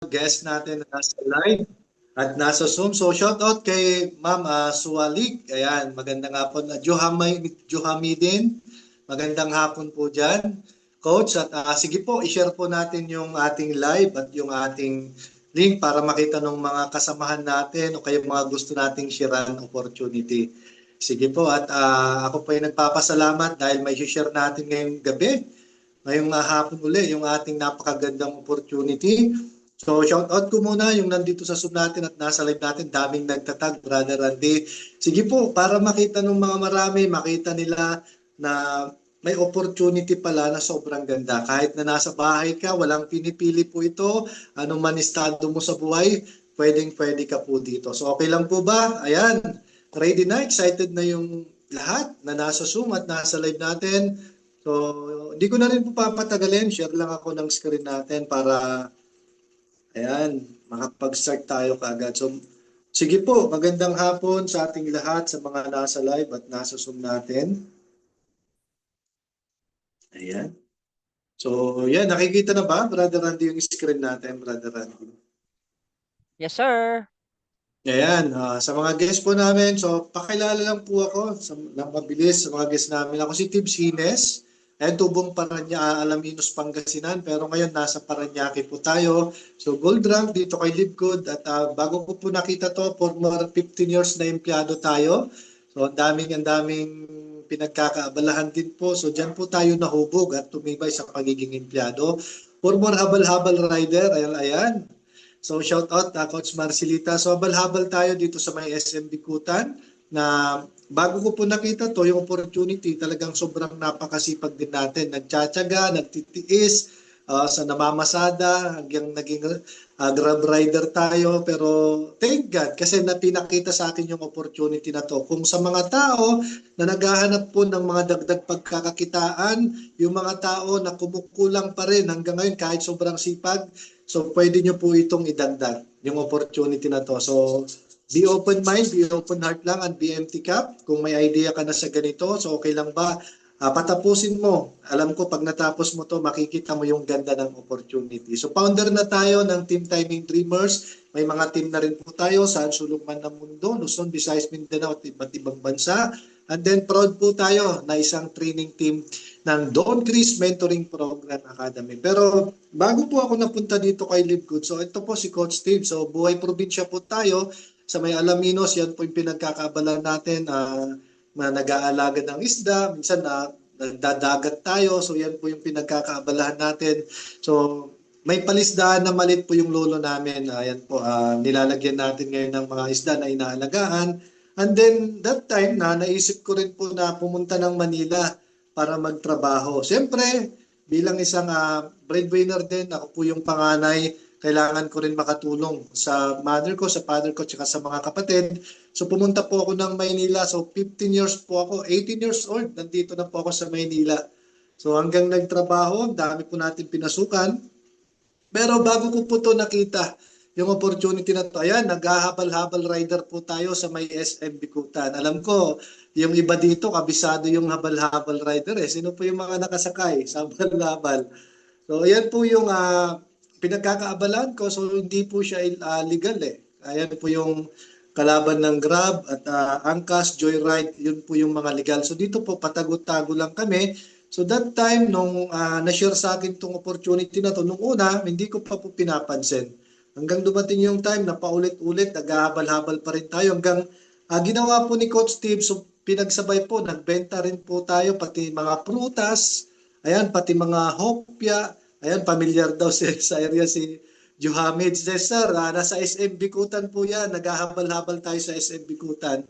guest natin na nasa live at nasa Zoom. So shout out kay Ma'am Suwalik. Ayan, magandang hapon. Juhamidin, magandang hapon po dyan. Coach, at sige po, i-share po natin yung ating live at yung ating link para makita ng mga kasamahan natin o kayo mga gusto nating sharean opportunity. Sige po, at ako po ay nagpapasalamat dahil may share natin ngayong gabi, ngayong hapon uli, yung ating napakagandang opportunity. So shout out ko muna yung nandito sa Zoom natin at nasa live natin, daming nagtatag, Brother Randy. Sige po, para makita ng mga marami, makita nila na may opportunity pala na sobrang ganda. Kahit na nasa bahay ka, walang pinipili po ito, anong man estado mo sa buhay, pwedeng-pwede ka po dito. So okay lang po ba? Ayan, ready na, excited na yung lahat na nasa Zoom at nasa live natin. So hindi ko na rin po papatagalin, share lang ako ng screen natin para ayan, makapag-start tayo kaagad. So sige po, magandang hapon sa ating lahat, sa mga nasa live at nasa Zoom natin. Ayan. So, yan. Nakikita na ba, Brother Randy, yung screen natin, Brother Randy? Yes, sir. Ayan. Sa mga guests po namin, so pakilala lang po ako ng mabilis sa mga guests namin. Ako si Tibbs Hines. Ayan, tubong Alaminos, Pangasinan. Pero ngayon, nasa Parañaque po tayo. So, gold rank dito kay Live Good. At bago ko po nakita to, for more 15 years na empleyado tayo. So, ang daming pinagkakaabalahan din po. So, dyan po tayo nahubog at tumibay sa pagiging empleyado. For more habal-habal rider, ayan. So, shout out Coach Marcelita. So, habal-habal tayo dito sa may SM Bikutan na bago ko po nakita to, yung opportunity, talagang sobrang napakasipag din natin. Nagtsatsaga, nagtitiis, sa namamasada, hanggang naging grab rider tayo. Pero thank God kasi pinakita sa akin yung opportunity na to. Kung sa mga tao na naghahanap po ng mga dagdag pagkakakitaan, yung mga tao na kumukulang pa rin hanggang ngayon kahit sobrang sipag, so pwede nyo po itong idagdag, yung opportunity na to. So be open mind, be open heart lang at be empty cup. Kung may idea ka na sa ganito, so okay lang ba? Patapusin mo. Alam ko pag natapos mo to, makikita mo yung ganda ng opportunity. So founder na tayo ng Team Timing Dreamers. May mga team na rin po tayo saan sulok man ng mundo, Luzon, Visayas, Mindanao at iba't ibang bansa. And then proud po tayo na isang training team ng Don Chris Mentoring Program Academy. Pero bago po ako napunta dito kay Live Good, so ito po si Coach Steve. So buhay probinsya po tayo sa may Alaminos, yan po yung pinagkakaabalahan natin na nag-aalaga ng isda, minsan nagdadagat tayo, so yan po yung pinagkakaabalahan natin. So may palisdaan na malit po yung lolo namin, ayan po, nilalagyan natin ngayon ng mga isda na inaalagaan. And then that time naisip ko rin po na pumunta ng Manila para magtrabaho. Siyempre, bilang isang breadwinner din, ako po yung panganay, kailangan ko rin makatulong sa mother ko, sa father ko, tsaka sa mga kapatid. So pumunta po ako ng Maynila. So 15 years po ako, 18 years old, nandito na po ako sa Maynila. So hanggang nagtrabaho, dami po natin pinasukan. Pero bago ko po to nakita, yung opportunity na to, ayan, naghahabal-habal rider po tayo sa may SM Bikutan. Alam ko, yung iba dito, kabisado yung habal-habal rider. Sino po yung mga nakasakay sa habal-habal? So ayan po yung pinagkakaabalan ko, so hindi po siya legal Ayan po yung kalaban ng Grab at Angkas, Joyride, yun po yung mga legal. So dito po patago-tago lang kami. So that time, nung na-share sa akin itong opportunity na to, nung una, hindi ko pa po pinapansin. Hanggang dumating yung time na paulit-ulit, naghahabal-habal pa rin tayo. Hanggang ginawa po ni Coach Steve, so pinagsabay po, nagbenta rin po tayo, pati mga prutas, ayan, pati mga hopya. Ayan, familiar daw sa area si Johamid. Sir, nasa SM Bikutan po yan. Naghahabal-habal tayo sa SM Bikutan.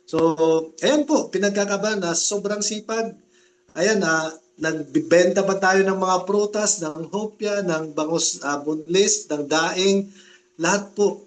So, ayan po, pinagkakabalan na sobrang sipag. Ayan, nagbibenta pa tayo ng mga prutas, ng hopya, ng bangus bunlis, ng daing. Lahat po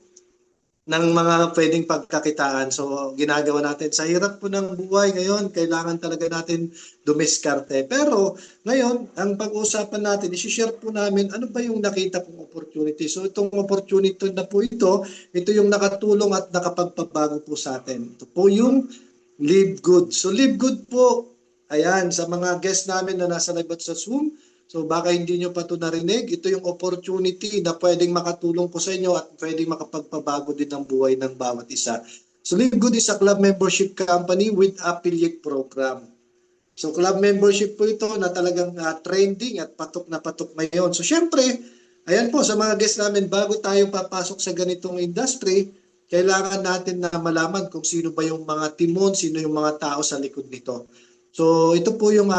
ng mga pwedeng pagkakitaan. So, ginagawa natin. Sa hirap po ng buhay ngayon, kailangan talaga natin dumiskarte. Pero, ngayon, ang pag-uusapan natin, isi-share po namin ano ba yung nakita kong opportunity. So, itong opportunity na po ito yung nakatulong at nakapagpabago po sa atin. Ito po yung Live Good. So, Live Good po, ayan, sa mga guests namin na nasa live at sa Zoom, So baka hindi nyo pa ito narinig. Ito yung opportunity na pwedeng makatulong po sa inyo at pwedeng makapagpabago din ng buhay ng bawat isa. So Live Good is a club membership company with affiliate program. So club membership po ito na talagang trending at patok na patok ngayon. So syempre, ayan po sa mga guests namin, bago tayo papasok sa ganitong industry, kailangan natin na malaman kung sino ba yung mga timon, sino yung mga tao sa likod nito. So ito po yung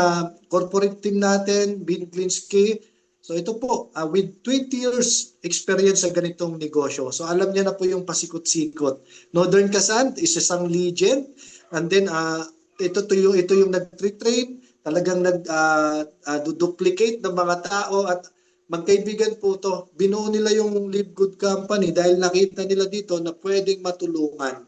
corporate team natin, Bean Klinsky. So ito po, with 20 years experience sa ganitong negosyo. So alam niya na po yung pasikot-sikot. Northern Kasant is isang legend. And then ito yung nag-train, talagang nag-duplicate ng mga tao at magkaibigan po to. Binuo nila yung Live Good Company dahil nakita nila dito na pwedeng matulungan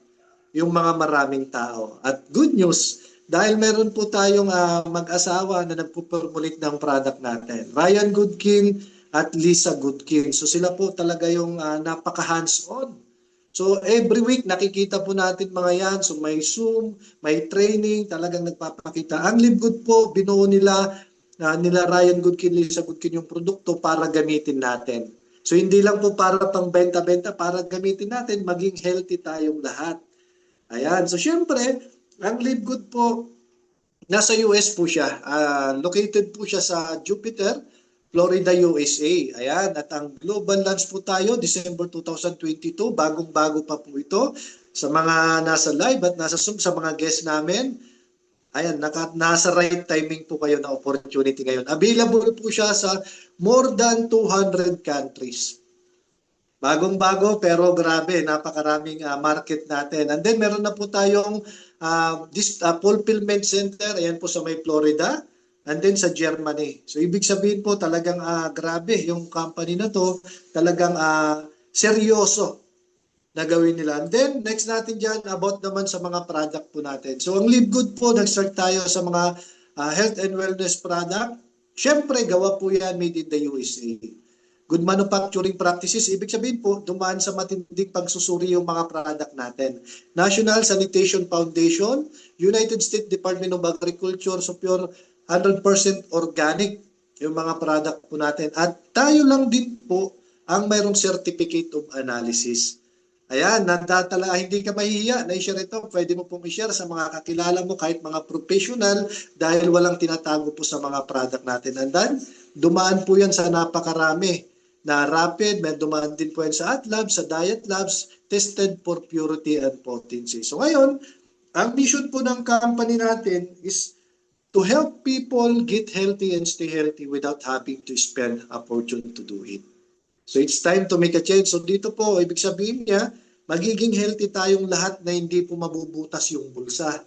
yung mga maraming tao. At good news, dahil meron po tayong mag-asawa na nagpo-formulate ng product natin. Ryan Goodkin at Lisa Goodkin. So sila po talaga yung napaka-hands-on. So every week nakikita po natin mga yan. So may Zoom, may training, talagang nagpapakita. Ang Live Good po, binuo nila Ryan Goodkin, Lisa Goodkin yung produkto para gamitin natin. So hindi lang po para pang benta-benta, para gamitin natin, maging healthy tayong lahat. Ayan. So syempre, ang Live Good po, nasa US po siya. Located po siya sa Jupiter, Florida, USA. Ayan. At ang global launch po tayo, December 2022. Bagong-bago pa po ito. Sa mga nasa live at nasa Zoom, sa mga guests namin, ayan, nasa right timing po kayo na opportunity ngayon. Available po siya sa more than 200 countries. Bagong-bago pero grabe, napakaraming market natin. And then meron na po tayong fulfillment center, ayan po sa may Florida, and then sa Germany. So ibig sabihin po talagang grabe yung company na to, talagang seryoso na gawin nila. And then next natin dyan, about naman sa mga product po natin. So ang Live Good po, nag-start tayo sa mga health and wellness product. Siyempre, gawa po yan made in the USA. Good manufacturing practices, ibig sabihin po, dumaan sa matinding pagsusuri yung mga product natin. National Sanitation Foundation, United States Department of Agriculture, so pure 100% organic yung mga product po natin. At tayo lang din po ang mayroong certificate of analysis. Ayan, hindi ka mahihiya na i-share ito. Pwede mo pong i-share sa mga kakilala mo, kahit mga professional, dahil walang tinatago po sa mga product natin. And then, dumaan po yan sa napakarami na rapid, may dumaan din po yan sa AtLabs, sa Diet Labs, tested for purity and potency. So ngayon, ang mission po ng company natin is to help people get healthy and stay healthy without having to spend a fortune to do it. So it's time to make a change. So dito po, ibig sabihin niya, magiging healthy tayong lahat na hindi po mabubutas yung bulsa.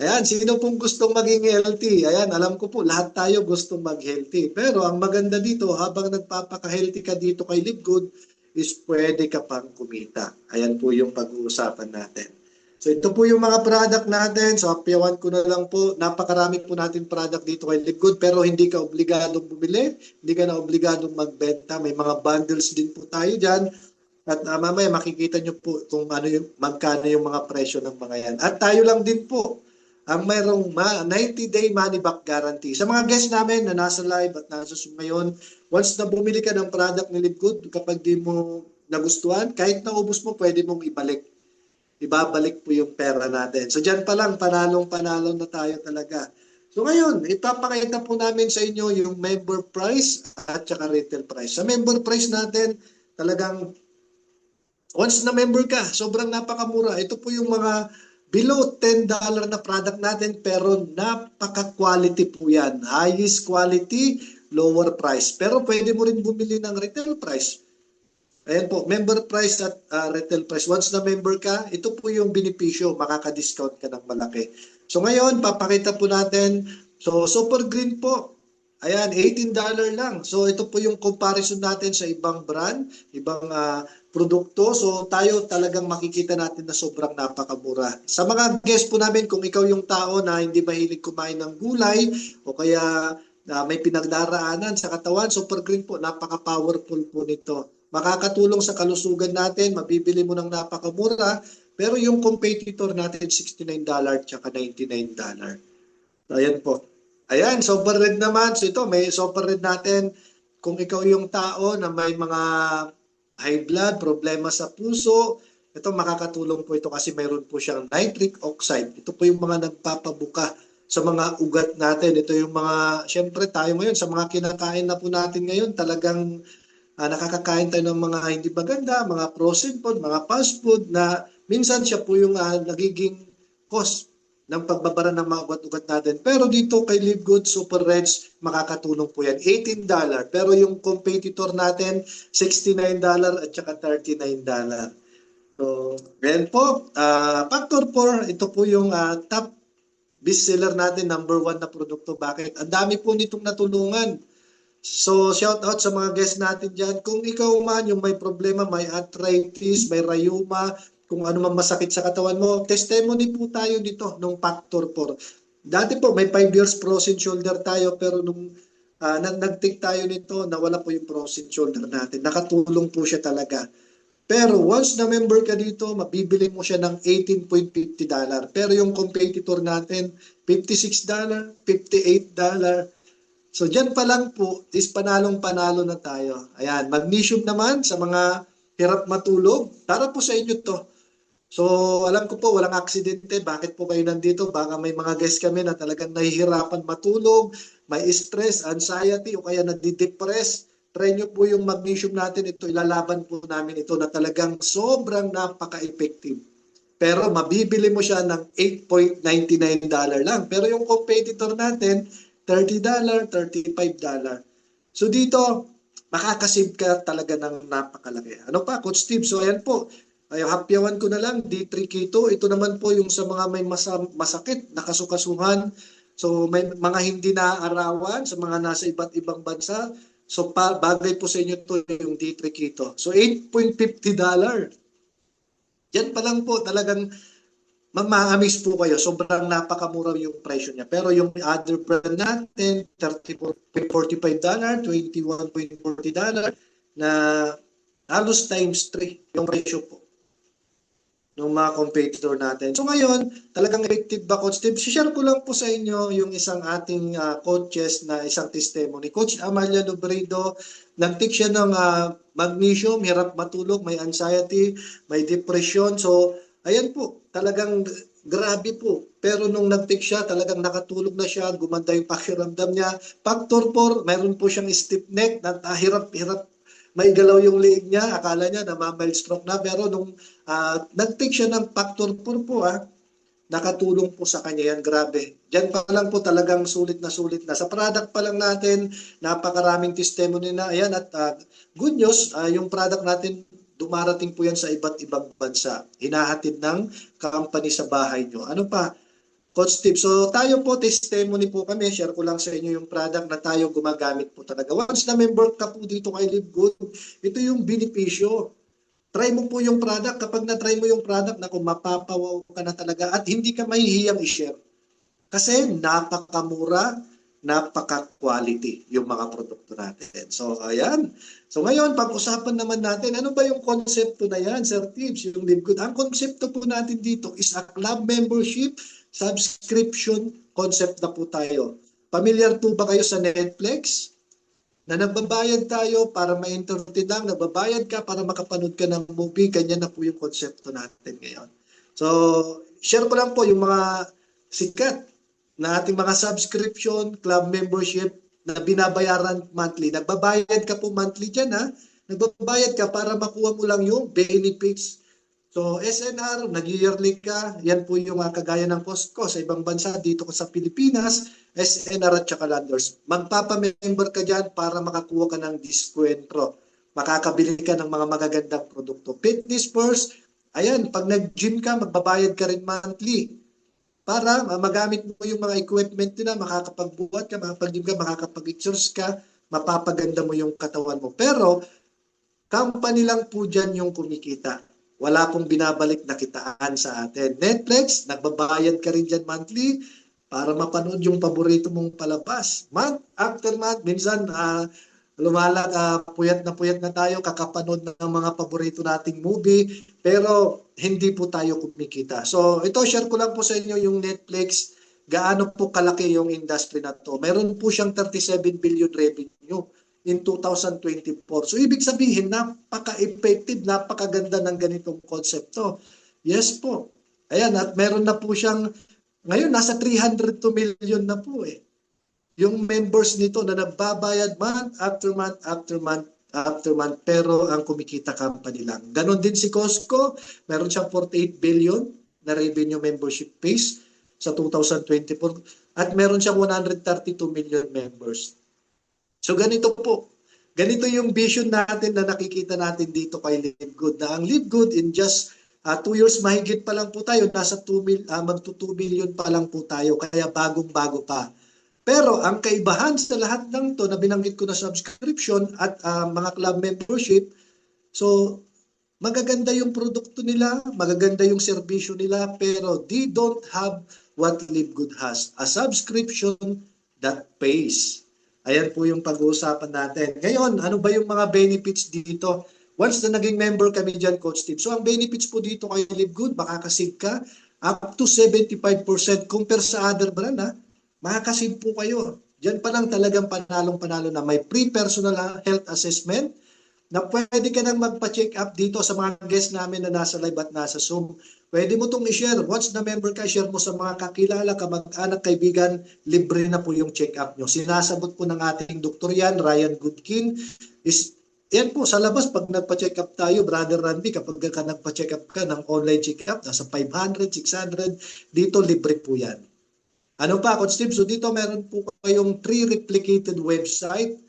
Ayan, sino pong gustong maging healthy? Ayan, alam ko po, lahat tayo gustong mag-healthy. Pero ang maganda dito, habang nagpapaka-healthy ka dito kay Live Good, is pwede ka pang kumita. Ayan po yung pag-uusapan natin. So ito po yung mga product natin. So happyawan ko na lang po, napakarami po natin product dito kay Live Good, pero hindi ka obligadong bumili, hindi ka na obligadong magbenta. May mga bundles din po tayo dyan. At mamaya makikita nyo po kung magkano yung mga presyo ng mga yan. At tayo lang din po ang mayroong 90-day money back guarantee. Sa mga guests namin na nasa live at nasa Zoom ngayon, once na bumili ka ng product ni Live Good, kapag di mo nagustuhan, kahit naubos mo, pwede mong ibalik. Ibabalik po yung pera natin. So dyan pa lang, panalong-panalo na tayo talaga. So ngayon, ipapakita po namin sa inyo yung member price at saka retail price. Sa member price natin, talagang once na member ka, sobrang napakamura. Ito po yung mga below $10 na product natin, pero napaka-quality po yan. Highest quality, lower price. Pero pwede mo rin bumili ng retail price. Ayan po, member price at retail price. Once na member ka, ito po yung benepisyo, makaka-discount ka ng malaki. So ngayon, papakita po natin. So Super Green po, ayan, $18 lang. So ito po yung comparison natin sa ibang brand, ibang produkto. So tayo talagang makikita natin na sobrang napakamura. Sa mga guest po namin, kung ikaw yung tao na hindi mahilig kumain ng gulay o kaya may pinagdaraanan sa katawan, Super Green po, napaka-powerful po nito. Makakatulong sa kalusugan natin, mabibili mo ng napakamura, pero yung competitor natin $69 at $99. Ayan po. Ayan, Super Red naman. So ito, may Super Red natin. Kung ikaw yung tao na may mga high blood, problema sa puso, ito makakatulong po ito kasi mayroon po siyang nitric oxide. Ito po yung mga nagpapabuka sa mga ugat natin. Ito yung mga, syempre tayo ngayon, sa mga kinakain na po natin ngayon, talagang nakakakain tayo ng mga hindi maganda, mga frozen food, mga fast food na minsan siya po yung nagiging cause ng pagbabara ng mga ugat-ugat natin. Pero dito kay Live Good Super Reds, makakatulong po yan. $18. Pero yung competitor natin, $69 at saka $39. So, yan po. Factor 4, ito po yung top bestseller natin, number 1 na produkto. Bakit? Ang dami po nitong natulungan. So, shout out sa mga guests natin dyan. Kung ikaw man yung may problema, may arthritis, may rheuma, kung ano man masakit sa katawan mo, testimony po tayo dito nung Factor 4. Dati po, may 5 years frozen shoulder tayo, pero nung nag-take tayo nito, nawala po yung frozen shoulder natin. Nakatulong po siya talaga. Pero once na member ka dito, mabibili mo siya ng $18.50. Pero yung competitor natin, $56, $58. So dyan pa lang po is panalong-panalo na tayo. Ayan, magnesium naman sa mga hirap matulog. Para po sa inyo to. So alam ko po walang aksidente. Bakit po kayo nandito? Baka may mga guests kami na talagang nahihirapan matulog, may stress, anxiety o kaya nadidepress. Try nyo po yung magnesium natin. Ito ilalaban po namin ito na talagang sobrang napaka-effective. Pero mabibili mo siya ng $8.99 lang. Pero yung competitor natin, $30, $35. So dito, makakasave ka talaga ng napakalaki. Ano pa, Coach Steve? So ayan po, ay hapyawan ko na lang, D3 Keto. Ito naman po yung sa mga may masakit, nakasukasuhan. So may mga hindi naaarawan sa mga nasa iba't ibang bansa. So bagay po sa inyo to yung D3 Keto. So $8.50. Yan pa lang po talagang mamahamis po kayo. Sobrang napakamura yung presyo niya. Pero yung other brand natin, $34.45, $21.40 na halos times 3 yung presyo po ng mga competitor natin. So ngayon, talagang effective ba, Coach Steve? Share ko lang po sa inyo yung isang ating coaches na isang testimony. Coach Amalia Lubredo, nag-take siya ng magnesium, hirap matulog, may anxiety, may depression. So, ayan po, talagang grabe po. Pero nung nag-take siya, talagang nakatulog na siya, gumanda yung pakiramdam niya. Factor 4, mayroon po siyang stiff neck, hirap-hirap may galaw yung leeg niya, akala niya na mild stroke na, pero nung nag-take siya ng Factor 4 po, nakatulong po sa kanya yan, grabe. Diyan pa lang po talagang sulit na sulit na. Sa product pa lang natin, napakaraming testimony na. Ayan, at good news, yung product natin, dumarating po yan sa iba't ibang bansa. Hinahatid ng company sa bahay nyo. Ano pa? Coach Steve, so tayo po, testimony po kami, share ko lang sa inyo yung product na tayo gumagamit po talaga. Once na member ka po dito kay Live Good, ito yung benepisyo. Try mo po yung product, kapag na-try mo yung product, naku, mapapawaw ka na talaga at hindi ka mahihiyang i-share. Kasi napakamura, napaka-quality yung mga produkto natin. So, ayan. So, ngayon, pag-usapan naman natin, ano ba yung konsepto na yan, Sir Tibbs, yung Live Good? Ang konsepto po natin dito is a club membership subscription concept na po tayo. Familiar po ba kayo sa Netflix? Na nagbabayad tayo para ma-entertain lang, nagbabayad ka para makapanood ka ng movie, ganyan na po yung konsepto natin ngayon. So, share ko lang po yung mga sikat na ating mga subscription, club membership na binabayaran monthly. Nagbabayad ka po monthly dyan ha. Nagbabayad ka para makuha mo lang yung benefits. So SNR, nag-yearly ka, yan po yung kagaya ng Costco sa ibang bansa dito sa Pilipinas, SNR at saka Landers. Magpapamember ka dyan para makakuha ka ng diskwento. Makakabili ka ng mga magagandang produkto. Fitness First, ayan, pag nag-gym ka, magbabayad ka rin monthly para magamit mo yung mga equipment nila, makakapagbuhat ka, makakapag-gym ka, makakapag-exercise ka, mapapaganda mo yung katawan mo. Pero, company lang po dyan yung kumikita. Wala pong binabalik na kitaan sa atin. Netflix, nagbabayad ka rin dyan monthly para mapanood yung paborito mong palabas. Month after month, minsan puyat na tayo, kakapanood ng mga paborito nating movie, pero hindi po tayo kumikita. So ito, share ko lang po sa inyo yung Netflix gaano po kalaki yung industry na to. Meron po siyang 37 billion revenue in 2024. So ibig sabihin, napaka-effective, napakaganda ng ganitong konsepto. Yes po. Ayan, at meron na po siyang, ngayon nasa 302 million na po eh. Yung members nito na nagbabayad month after month after month after month, pero ang kumikita company lang. Ganon din si Costco, meron siyang 48 billion na revenue membership base sa 2024 at meron siyang 132 million members. So ganito po. Ganito yung vision natin na nakikita natin dito kay Live Good. Na ang Live Good in just 2 years mahigit pa lang po tayo, nasa magto 2 billion pa lang po tayo, kaya bagong-bago pa. Pero ang kaibahan sa lahat ng to na binanggit ko na subscription at mga club membership, so magaganda yung produkto nila, magaganda yung serbisyo nila, pero they don't have what Live Good has. A subscription that pays. Ayan po yung pag-uusapan natin. Ngayon, ano ba yung mga benefits dito? Once na naging member kami dyan, Coach Steve. So ang benefits po dito kay Live Good, makakasave ka up to 75% compare sa other brand makakasave po kayo. Diyan pa lang talagang panalong-panalo na may pre-personal health assessment na pwede ka nang magpa-check up dito sa mga guests namin na nasa live at nasa Zoom. Pwede mo itong i-share. Once na member ka, share mo sa mga kakilala, kamag-anak, kaibigan, libre na po yung check up nyo. Sinasabot po ng ating doktor yan, Ryan Goodkin. Yan po, sa labas, pag nagpa-check up tayo, Brother Randy, kapag ka nagpa-check up ka ng online check up, nasa 500, 600, dito libre po yan. Ano pa, Coach Steve? So dito meron po kayong 3 replicated website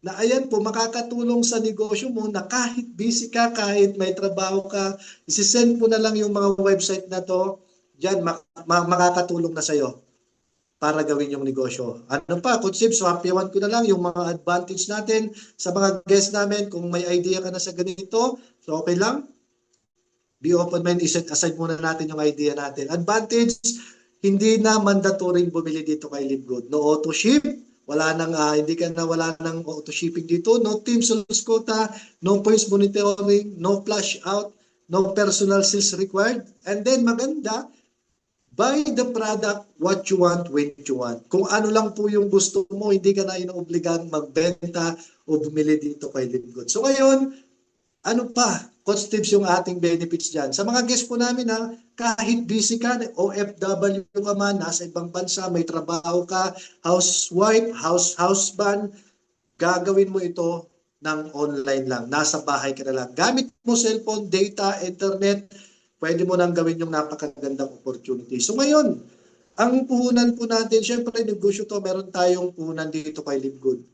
na ayan po, makakatulong sa negosyo mo na kahit busy ka, kahit may trabaho ka, isisend po na lang yung mga website na to, dyan makakatulong na sa'yo para gawin yung negosyo. Ano pa, Coach Steve? So happy-one ko na lang yung mga advantage natin sa mga guests namin. Kung may idea ka na sa ganito, so okay lang. Be open mind, iset aside muna natin yung idea natin. Advantage, hindi na mandatory bumili dito kay Live Good. No auto ship, wala nang wala nang auto shipping dito, no team sales quota, no points monitoring, no flash out, no personal sales required. And then maganda, buy the product what you want when you want. Kung ano lang po yung gusto mo, hindi ka na inoobligan magbenta o bumili dito kay Live Good. So ngayon, ano pa, Coach Tips, yung ating benefits dyan. Sa mga guests po namin kahit busy ka, OFW ka man, nasa ibang bansa, may trabaho ka, housewife, husband, gagawin mo ito ng online lang. Nasa bahay ka na lang. Gamit mo cellphone, data, internet, pwede mo nang gawin yung napakagandang opportunity. So ngayon, ang puhunan po natin, syempre negosyo to, meron tayong puhunan dito kay Live Good.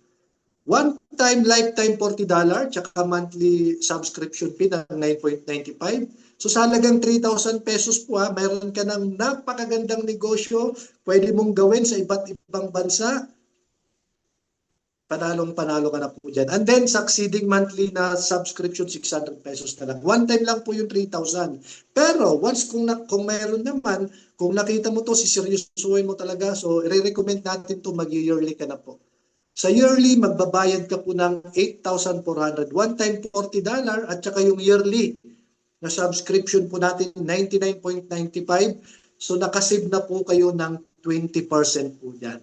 One time, lifetime $40, tsaka monthly subscription fee ng 9.95. So sa halagang 3,000 pesos po mayroon ka ng napakagandang negosyo, pwede mong gawin sa iba't ibang bansa. Panalong-panalo ka na po dyan. And then, succeeding monthly na subscription, 600 pesos na lang. One time lang po yung 3,000. Pero, once kung mayroon naman, kung nakita mo to, siseryosuhin mo talaga, so i-recommend natin to mag-yearly ka na po. Sa yearly, magbabayad ka po ng 8,400. One time, $40 at saka yung yearly na subscription po natin, 99.95. So, nakasave na po kayo ng 20% po dyan.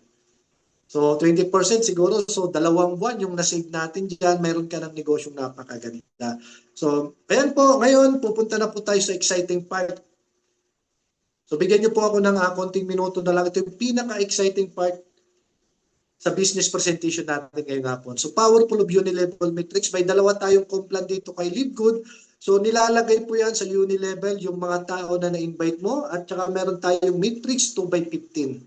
So, 20% siguro. So, 2 buwan yung nasave natin dyan. Mayroon ka ng negosyong napakaganda. So, ayan po. Ngayon, pupunta na po tayo sa exciting part. So, bigyan niyo po ako ng konting minuto na lang. Ito yung pinaka-exciting part sa business presentation natin ngayong hapon. So, Powerful of Unilevel Metrics. May dalawa tayong complan dito kay Live Good. So, nilalagay po yan sa Unilevel yung mga tao na na-invite mo at saka meron tayong Metrics 2x15.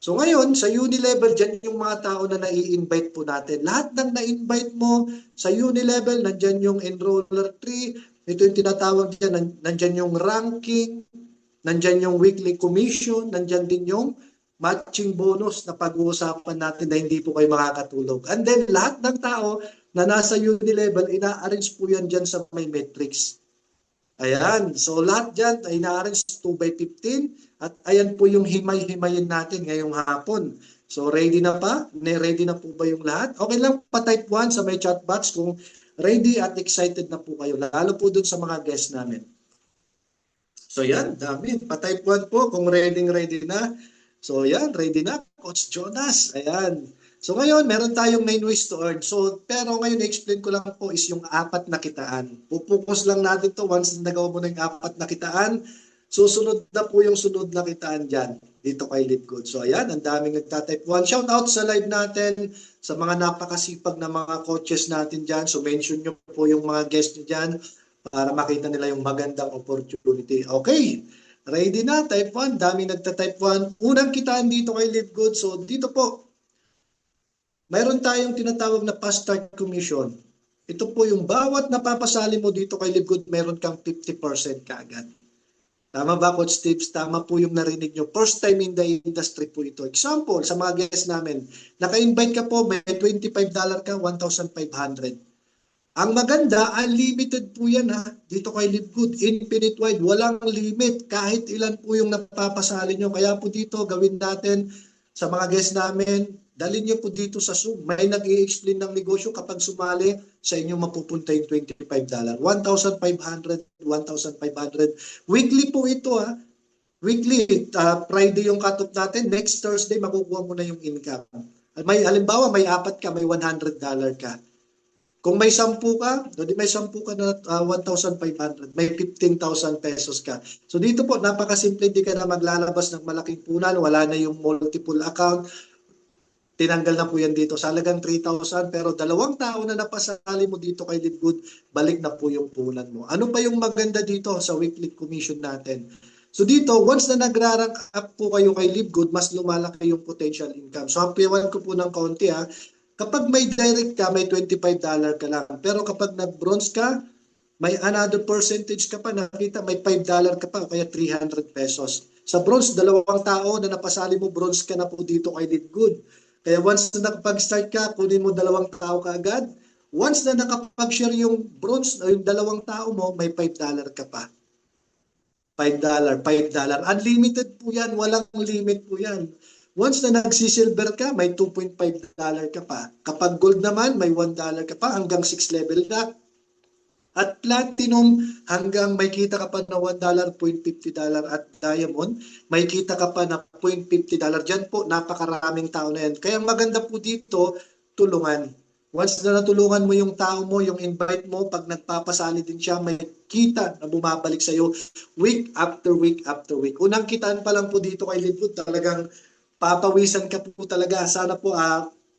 So, ngayon, sa Unilevel, dyan yung mga tao na na-i-invite po natin. Lahat ng na-invite mo sa Unilevel, nandyan yung enroller tree, ito yung tinatawag dyan, nandyan yung ranking, nandyan yung weekly commission, nandyan din yung matching bonus na pag-uusapan natin na hindi po kayo makakatulog. And then lahat ng tao na nasa Unilevel, ina-arrange po yan dyan sa may metrics. Ayan. So lahat dyan ay ina-arrange 2x15 at ayan po yung himay-himayin natin ngayong hapon. So ready na pa? Ready na po ba yung lahat? Okay lang, pa-type 1 sa may chat box kung ready at excited na po kayo. Lalo po dun sa mga guests namin. So yan, dami. Pa-type 1 po kung ready na. So yan, ready na, Coach Jonas. Ayan. So ngayon, meron tayong 9 ways to earn. So, pero ngayon, explain ko lang po is yung apat na kitaan. Pupukus lang natin to once na nagawa mo na yung apat na kitaan. Susunod na po yung sunod na kitaan dyan dito kay Live Good. So ayan, ang daming nagtatype 1. Shout out sa live natin, sa mga napakasipag na mga coaches natin dyan. So mention nyo po yung mga guests nyo dyan para makita nila yung magandang opportunity. Okay, ready na, type 1. Daming nagtatype 1. Unang kitaan dito kay Live Good. So dito po, mayroon tayong tinatawag na fast start commission. Ito po yung bawat napapasali mo dito kay Live Good, meron kang 50% kaagad. Tama ba, Coach Tips? Tama po yung narinig nyo. First time in the industry po ito. Example, sa mga guests namin, naka-invite ka po, may $25 ka, 1,500. Ang maganda, unlimited po yan ha. Dito kay Live Good, infinite wide, walang limit. Kahit ilan po yung napapasali nyo. Kaya po dito, gawin natin sa mga guests namin, dalhin nyo po dito sa Zoom. May nag-i-explain ng negosyo kapag sumali sa inyo mapupunta yung $25. 1,500, 1,500. Weekly po ito ha. Weekly, Friday yung cut-off natin. Next Thursday, makukuha mo na yung income. May, halimbawa, may 4 ka, may $100 ka. Kung may 10 ka, may 10 ka na 1,500, may 15,000 pesos ka. So dito po, napakasimple, hindi ka na maglalabas ng malaking punan, wala na yung multiple account. Tinanggal na po yan dito. Sa halagang 3,000, pero 2 tao na napasali mo dito kay Live Good, balik na po yung punan mo. Ano pa yung maganda dito sa weekly commission natin? So dito, once na nag-rank up po kayo kay Live Good, mas lumalaki yung potential income. So hapiwan ko po ng kaunti ha. Kapag may direct ka, may $25 ka lang. Pero kapag nag-bronze ka, may another percentage ka pa. Nakita, may $5 ka pa, kaya 300 pesos. Sa bronze, 2 tao na napasali mo, bronze ka na po dito kay Live Good. Kaya once na nakapag-start ka, kunin mo 2 tao ka agad. Once na nakapag-share yung bronze, yung 2 tao mo, may $5 ka pa. $5. Unlimited po yan, walang limit po yan. Once na nagsisilver ka, may $2.5 ka pa. Kapag gold naman, may $1 ka pa hanggang 6 level na. At platinum, hanggang may kita ka pa na $1, $0.50. At diamond, may kita ka pa na $0.50. Diyan po, napakaraming tao na yan. Kaya maganda po dito, tulungan. Once na natulungan mo yung tao mo, yung invite mo, pag nagpapasali din siya, may kita na bumabalik sa'yo week after week after week. Unang kitaan pa lang po dito kay Live Good, talagang papawisan ka po talaga. Sana po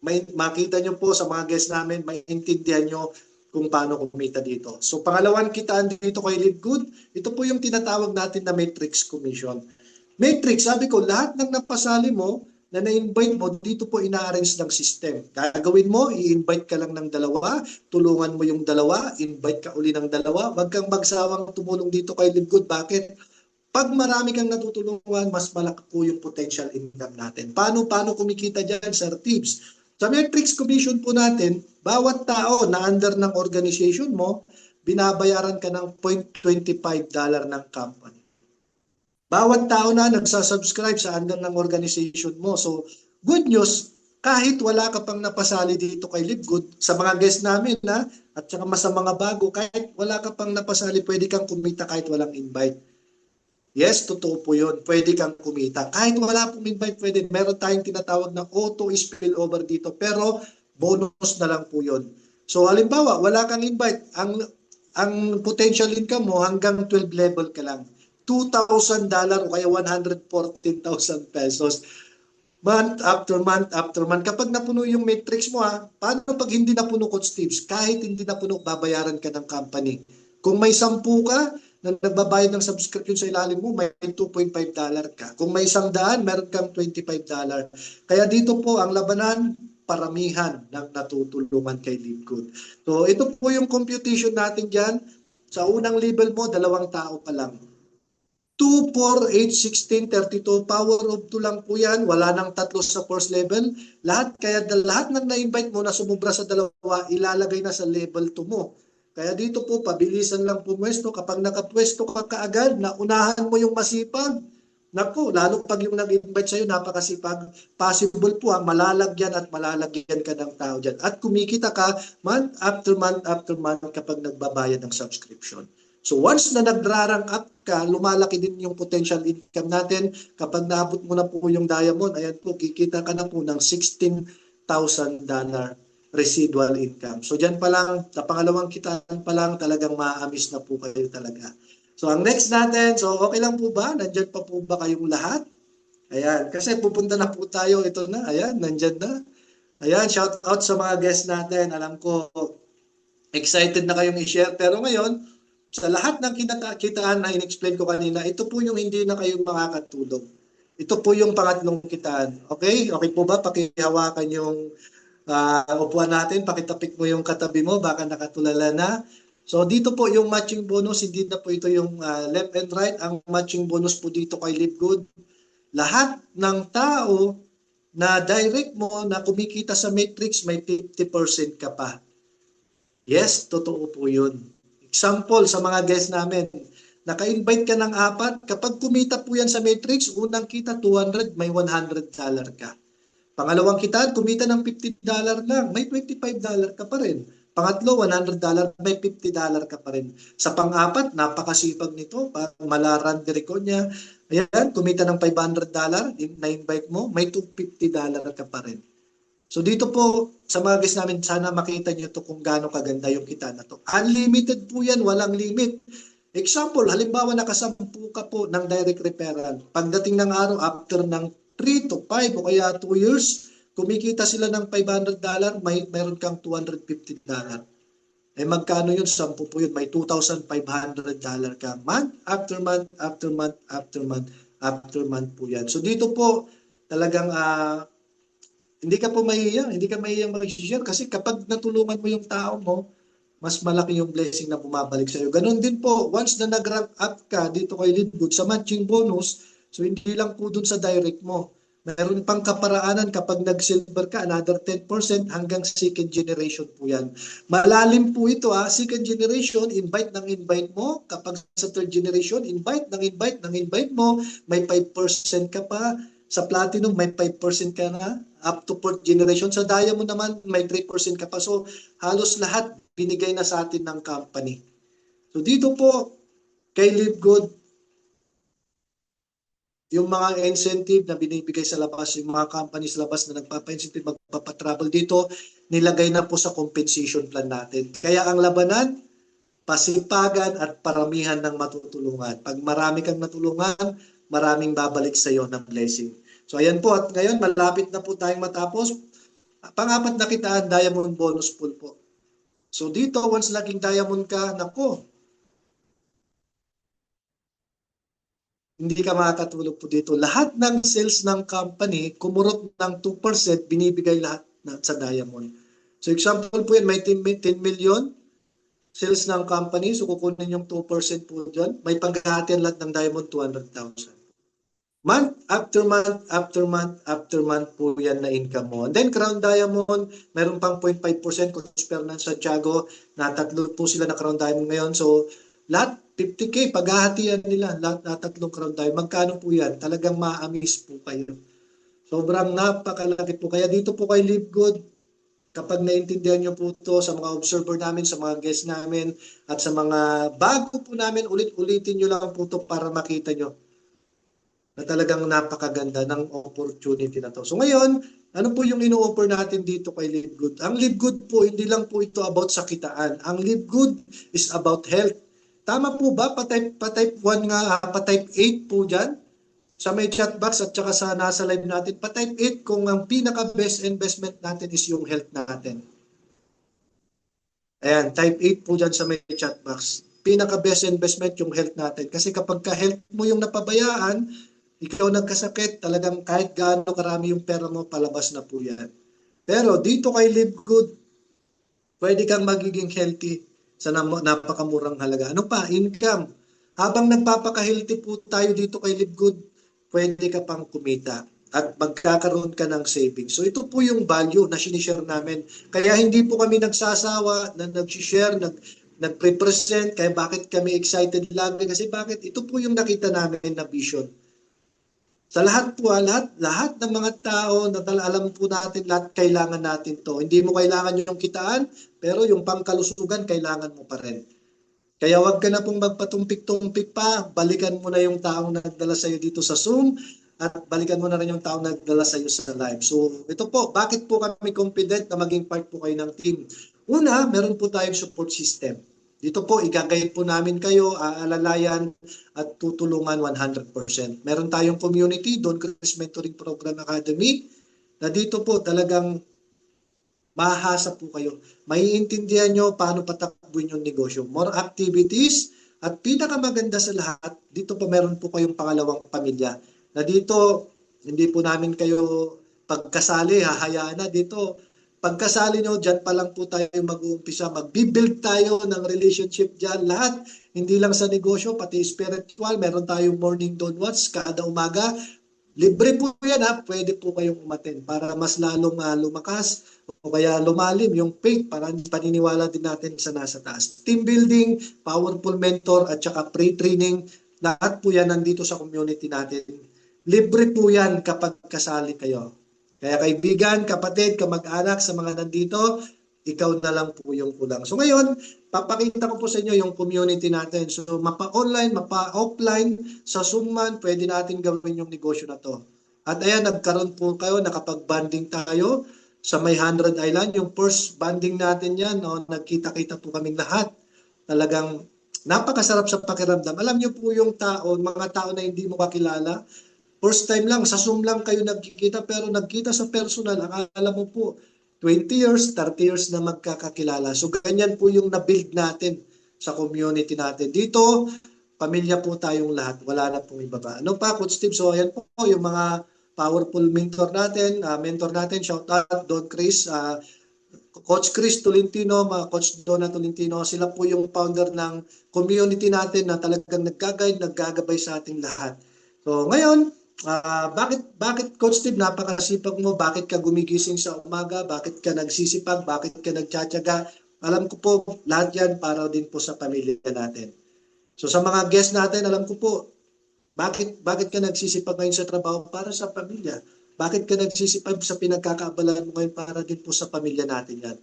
may makita nyo po sa mga guests namin, maintindihan nyo kung paano kumita dito. So pangalawang kitaan dito kay Live Good, ito po yung tinatawag natin na matrix commission. Matrix, sabi ko, lahat ng napasali mo, na na-invite mo, dito po ina-arrange ng system. Gagawin mo, i-invite ka lang ng 2, tulungan mo yung 2, invite ka uli ng 2, wag kang magsawang tumulong dito kay Live Good. Bakit? Pag marami kang natutulungan, mas malaki po yung potential income natin. Paano kumikita dyan, Sir Tips? Sa matrix commission po natin, bawat tao na under ng organization mo, binabayaran ka ng $0.25 ng company. Bawat tao na nagsasubscribe sa under ng organization mo. So, good news, kahit wala ka pang napasali dito kay Live Good, sa mga guests namin na, at saka sa mga bago, kahit wala ka pang napasali, pwede kang kumita kahit walang invite. Yes, totoo po yun. Pwede kang kumita. Kahit wala pong invite, pwede. Meron tayong tinatawag na auto spillover dito. Pero bonus na lang po yun. So halimbawa, wala kang invite. Ang potential income mo hanggang 12 level ka lang. $2,000 o kaya 114,000 pesos. Month after month after month. Kapag napuno yung matrix mo paano pag hindi napuno, Coach Tips? Kahit hindi napuno, babayaran ka ng company. Kung may 10 ka, na nagbabayad ng subscription sa ilalim mo, may $2.5 ka. Kung may 100, meron kang $25. Kaya dito po, ang labanan, paramihan ng natutulungan kay Live Good. So, ito po yung computation natin dyan. Sa unang level mo, 2 tao pa lang. 2, 4, 8, 16, 32, power of 2 lang po yan. Wala nang 3 sa first level. Kaya lahat ng na-invite mo na sumubra sa 2, ilalagay na sa level 2 mo. Kaya dito po, pabilisan lang pumwesto. Kapag nakapwesto ka kaagad, naunahan mo yung masipag. Naku, lalo pag yung nag-invite sa'yo, napakasipag. Possible po malalagyan at malalagyan ka ng tao dyan. At kumikita ka month after month after month kapag nagbabayad ng subscription. So once na nag-rank up ka, lumalaki din yung potential income natin. Kapag naabot mo na po yung diamond, ayan po, kikita ka na po ng $16,000 residual income. So dyan pa lang, sa pangalawang kitaan pa lang, talagang maamis na po kayo talaga. So ang next natin, so okay lang po ba? Nandyan pa po ba kayong lahat? Ayan, kasi pupunta na po tayo, ito na, ayan, nandyan na. Ayan, shout out sa mga guests natin. Alam ko, excited na kayong i-share. Pero ngayon, sa lahat ng kitaan na in-explain ko kanina, ito po yung hindi na kayo makakatulog. Ito po yung pangatlong kitaan. Okay? Okay po ba? Pakihawakan yung upuan natin. Pakitapik mo yung katabi mo. Baka nakatulala na. So dito po yung matching bonus. Hindi na po ito yung left and right. Ang matching bonus po dito kay Live Good. Lahat ng tao na direct mo na kumikita sa matrix, may 50% ka pa. Yes, totoo po yun. Example sa mga guests namin, naka-invite ka ng 4, kapag kumita po yan sa matrix, unang kita 200, may $100 ka. Pangalawang kita, kumita ng $50 lang, may $25 ka pa rin. Pangatlo, $100, may $50 ka pa rin. Sa pang-4, napakasipag nito, malaran direko niya. Ayan, kumita ng $500, na-invite mo, may $250 ka pa rin. So dito po, sa mga guests namin, sana makita nyo to kung gaano kaganda yung kita na to. Unlimited po yan, walang limit. Example, halimbawa nakasampu ka po ng direct referral. Pagdating ng araw, after ng 3 to 5 o kaya 2 years, kumikita sila ng $500, mayroon kang $250. Eh magkano yun? 10 po yun. May $2,500 ka. Month after month, after month, after month, after month po yan. So dito po, talagang hindi ka po mahihiya, hindi ka mahihiyang mag-share kasi kapag natulungan mo yung tao mo, mas malaki yung blessing na bumabalik sa iyo. Ganon din po, once na nag-rank up ka dito kay Live Good sa matching bonus, so hindi lang po dun sa direct mo. Meron pang kaparaanan kapag nag-silver ka, another 10% hanggang second generation po yan. Malalim po ito second generation, invite ng invite mo. Kapag sa third generation, invite ng invite mo, may 5% ka pa. Sa platinum, may 5% ka na. Up to fourth generation. Sa diamond naman, may 3% ka pa. So, halos lahat binigay na sa atin ng company. So, dito po, kay Live Good, yung mga incentive na binibigay sa labas, yung mga companies labas na nagpapa-incentive, magpapatravel dito, nilagay na po sa compensation plan natin. Kaya ang labanan, pasipagan at paramihan ng matutulungan. Pag marami kang natulungan, maraming babalik sa iyo ng blessing. So ayan po, at ngayon malapit na po tayong matapos. Pang-4 na kitaan, diamond bonus pool po. So dito, once naging diamond ka, nako, hindi ka makakatulog po dito. Lahat ng sales ng company, kumurot ng 2%, binibigay lahat sa diamond. So example po yan, may 10 million sales ng company, so kukunin yung 2% po dyan. May paghahatian lahat ng diamond, 200,000. Month after month, after month, after month po yan na income mo. And then Crown Diamond, meron pang 0.5% kung Fernand Santiago, na 3 po sila na Crown Diamond ngayon. So lahat 50K, paghahatian nila, lahat na 3 Crown Diamond. Magkano po yan? Talagang ma-amaze po kayo. Sobrang napakalaki po. Kaya dito po kay Live Good, kapag naintindihan nyo po ito sa mga observer namin, sa mga guests namin, at sa mga bago po namin, ulit-ulitin nyo lang po ito para makita nyo na talagang napakaganda ng opportunity na to. So ngayon, ano po yung ino-offer natin dito kay Live Good? Ang Live Good po, hindi lang po ito about sa kitaan. Ang Live Good is about health. Tama po ba? Pa-type 1 nga, pa-type 8 po dyan. Sa may chat box at saka sa nasa live natin, pa-type 8 kung ang pinaka-best investment natin is yung health natin. Ayan, type 8 po dyan sa may chat box. Pinaka-best investment yung health natin. Kasi kapag ka-health mo yung napabayaan, ikaw nagkasakit, talagang kahit gaano karami yung pera mo, palabas na po yan. Pero dito kay Live Good, pwede kang magiging healthy sa napakamurang halaga. Ano pa? Income. Habang nagpapaka-healthy po tayo dito kay Live Good, pwede ka pang kumita at magkakaroon ka ng savings. So ito po yung value na sinishare namin. Kaya hindi po kami nagsasawa na nag-share, nag-represent, kaya bakit kami excited lagi? Kasi bakit? Ito po yung nakita namin na vision. Sa lahat po, lahat ng mga tao na alam po natin, lahat kailangan natin to. Hindi mo kailangan yung kitaan, pero yung pangkalusugan, kailangan mo pa rin. Kaya wag ka na pong magpatumpik-tumpik pa, balikan mo na yung taong nagdala sa'yo dito sa Zoom at balikan mo na rin yung taong nagdala sa'yo sa live. So ito po, bakit po kami confident na maging part po kayo ng team? Una, meron po tayong support system. Dito po, igagayad po namin kayo, aalalayan at tutulungan 100%. Meron tayong community, Don Chris Mentoring Program Academy, na dito po talagang mahasa po kayo. Maiintindihan nyo paano patakbuhin yung negosyo. More activities at pinakamaganda sa lahat, dito po meron po kayong pangalawang pamilya. Na dito, hindi po namin kayo pagkasali, hahayaan na dito. Pagkasali nyo, dyan pa lang po tayo mag-uumpisa. Mag-build tayo ng relationship dyan. Lahat, hindi lang sa negosyo, pati spiritual. Meron tayong morning dawn watch kada umaga. Libre po yan ha, pwede po kayong umaten para mas lalong lumakas o kaya lumalim yung faith para paniniwala din natin sa nasa taas. Team building, powerful mentor at saka pre-training, lahat po yan nandito sa community natin. Libre po yan kapag kasali kayo. Kaya kaibigan, kapatid, kamag-anak sa mga nandito, ikaw na lang po yung kulang. So ngayon, papakita ko po sa inyo yung community natin. So mapa-online, mapa-offline, sa Zoom man, pwede natin gawin yung negosyo na to. At ayan, nagkaroon po kayo, nakapag-banding tayo sa May 100 Island. Yung first banding natin yan, no, nagkita-kita po kaming lahat. Talagang napakasarap sa pakiramdam. Alam niyo po yung tao, mga tao na hindi mo kakilala, first time lang, sa Zoom lang kayo nagkikita, pero nagkita sa personal, akala mo po, 20 years, 30 years na magkakakilala. So ganyan po yung na-build natin sa community natin. Dito, pamilya po tayong lahat. Wala na pong ibaba. Ano pa, Coach Steve? So ayan po yung mga powerful mentor natin, shout out, Don Chris, Coach Chris Tolentino, Coach Donna Tolentino, sila po yung founder ng community natin na talagang nagka-guide, naggagabay sa ating lahat. So ngayon, bakit Coach Steve, napakasipag mo, bakit ka gumigising sa umaga, bakit ka nagsisipag, bakit ka nagtsatsaga? Alam ko po, lahat yan para din po sa pamilya natin. So sa mga guests natin, alam ko po, bakit ka nagsisipag ngayon sa trabaho para sa pamilya? Bakit ka nagsisipag sa pinagkakaabalahan mo ngayon para din po sa pamilya natin yan?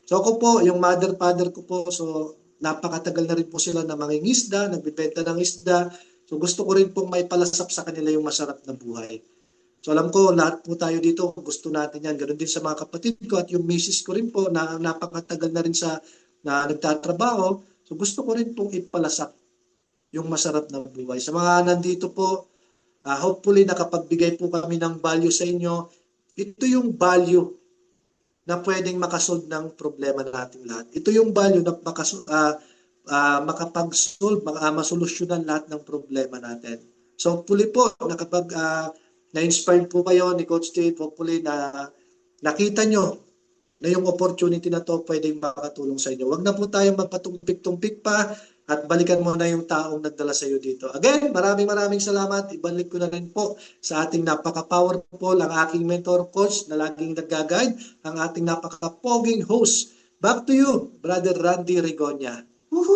So ako po, yung mother, father ko po, so napakatagal na rin po sila na mangingisda, nagbibenta ng isda. So gusto ko rin pong may palasap sa kanila yung masarap na buhay. So alam ko, lahat po tayo dito, gusto natin yan. Ganon din sa mga kapatid ko at yung misis ko rin po na napakatagal na rin na nagtatrabaho. So gusto ko rin pong ipalasap yung masarap na buhay. Sa mga nandito po, hopefully nakapagbigay po kami ng value sa inyo. Ito yung value na pwedeng makasolve ng problema nating lahat. Ito yung value na makapag-solve, masolusyonan lahat ng problema natin. So hopefully po, na-inspired po kayo ni Coach Steve, hopefully na nakita nyo na yung opportunity na to pwedeng makatulong sa inyo. Huwag na po tayong magpatumpik-tumpik pa at balikan mo na yung taong nagdala sa iyo dito. Again, maraming salamat. Ibalik ko na rin po sa ating napaka-powerful, ang aking mentor coach na laging nag-guide, ang ating napaka-poging host. Back to you, Brother Randy Rigonia.